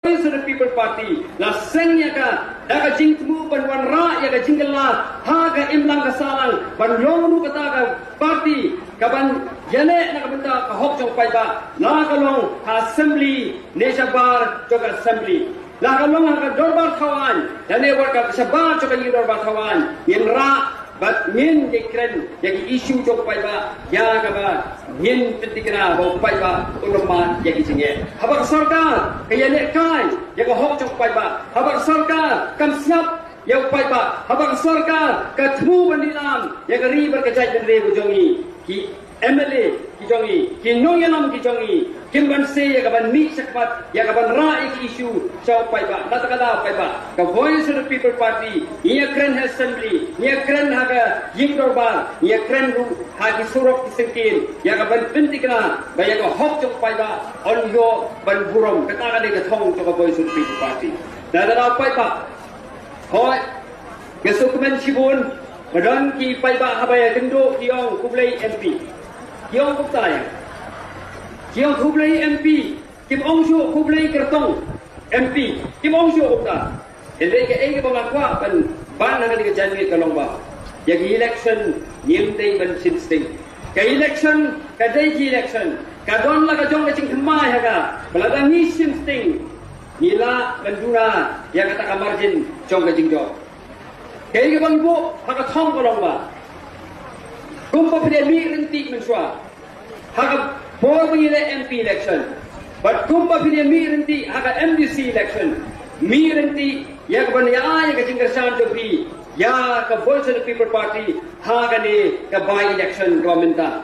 Voice of the People Party la sengnya ka jing temu ban wan ra ya ka jingla ha ka imlang ka salang ban long nu kata ka party ka ban yale na ka benda ka hok jong pai ba la ka long ka assembly nesha bar jog assembly la ka long ka dorbar thawan ya ne war ka sabar jog ka dorbar thawan yin ra bat min dikren yagi isu jog pai ba ya ka ba min pentikna bo pai ba ulama yagi singe habak sarkar kaya ne kai yaga hok jog pai ba habak sarkar kam siap ya pai ba habak sarkar ka thmu bandilam yaga ri ber ka jai ben re bujongi ki MLA ki jongi ki nongelam ki jongi kim ban se yaga ban mi sakpat yaga ban ra iki isu chau pai ba la takada pai ba ka Voice of the People Party ia kren assembly ia kren haga ying dorbar ia kren ru hagi surok kisengkin yaga ban pentikna ba yaga hok jong pai ba on yo ban burom kata ka de ka thong to ka Voice of the People Party la takada pai ba hoi gesukumen sibun badan ki pai ba habaya kendo kiong kublai MP Kiong Kublai, Kiong Kublai MP, Kim Ong Shu Kublai Kertong MP, Kim Ong Shu Ukta. Jadi ke bangakwa ban na di janwi kalong ba. Yang election nim day ban sinsting. Ke election ka day election. Ka don la ka jong ka ching khmai ha ka. Balaga ni sinsting. Nila bandura yang kata ka margin jong ka jing jo. Ke bangbu ha ka thong kalong ba. Kumpa pide mi renti mensua. Haga more pide MP election. But kumpa pide mi renti haga MDC election. Mi renti ya ka ban ya ka jingkersan to bi ya ka Voice of the People Party haga ne ka by election governmenta.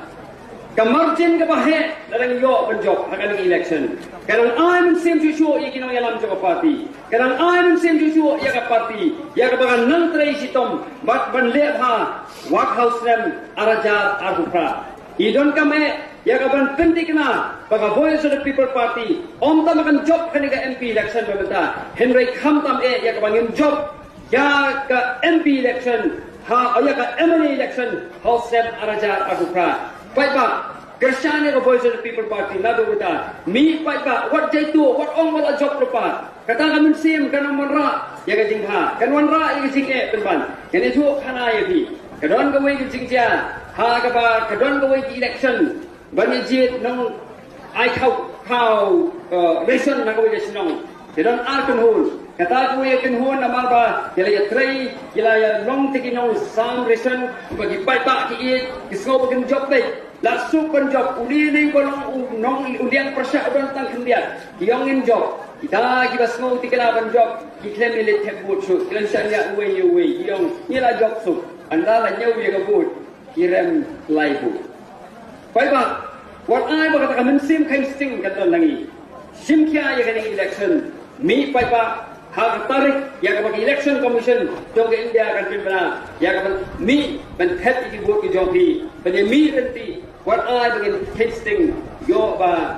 Ka margin ka bahe larang yo banjok haga ni election. Karang I mun sem ju ikinong yalam jo party. Karang I mun sem ju ya ka party. Ya ka bagan nang trai sitom bat ban le ha Work House rem araja arbukra. Idon kame ya ka ban pentikna baga Voice of the People Party om ta makan job kaniga MP election bamenta Henry Khamtam ya ka bangin job ya ka MP election ha ya ka MLA election House rem araja arbukra. Pai ba Gershane ka Voice of the People Party na duguta mi pai ba what jaitu what ong wala job lupa kata kamun sim kanong manra ya ka jingha kanwan ra ya ka jingke penban kene ju khana ya bi kadon ka wei ka jingja ha ka ba kadon ka wei election bani jit nong ai khau ration na ka wei sinong kadon ar kan hul kata ka wei kan hul na marba kila ya trai kila ya long tikinong sam ration bagi pai ba ki it kisgo kan job dai la super job uli bolong nong udian persya don tang kendia yongin job kita basmo tikala ban job kiklem ile tebut su kilan syanya uwe yong ila job su anda la nyau ye kabut kirem laibu pai ba what I ba kata men sim kain sting katon langi sim kya ye kani election mi pai ba ha tarik ya ka election commission jong India kan pinbana ya ka mi ban thet ki vote ki jong pi ban mi renti what I begin tasting yo ba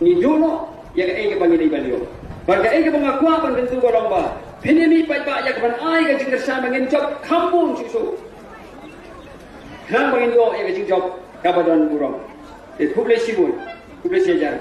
ni juno ya ka bangini balio barga ka bangakwa ban bentu golong ba pinimi pai ba ya ka ban ai ka jingkersan bangin job kampung susu kan bangin yo ya ka jing job ka badan burong it publish sibun publish jar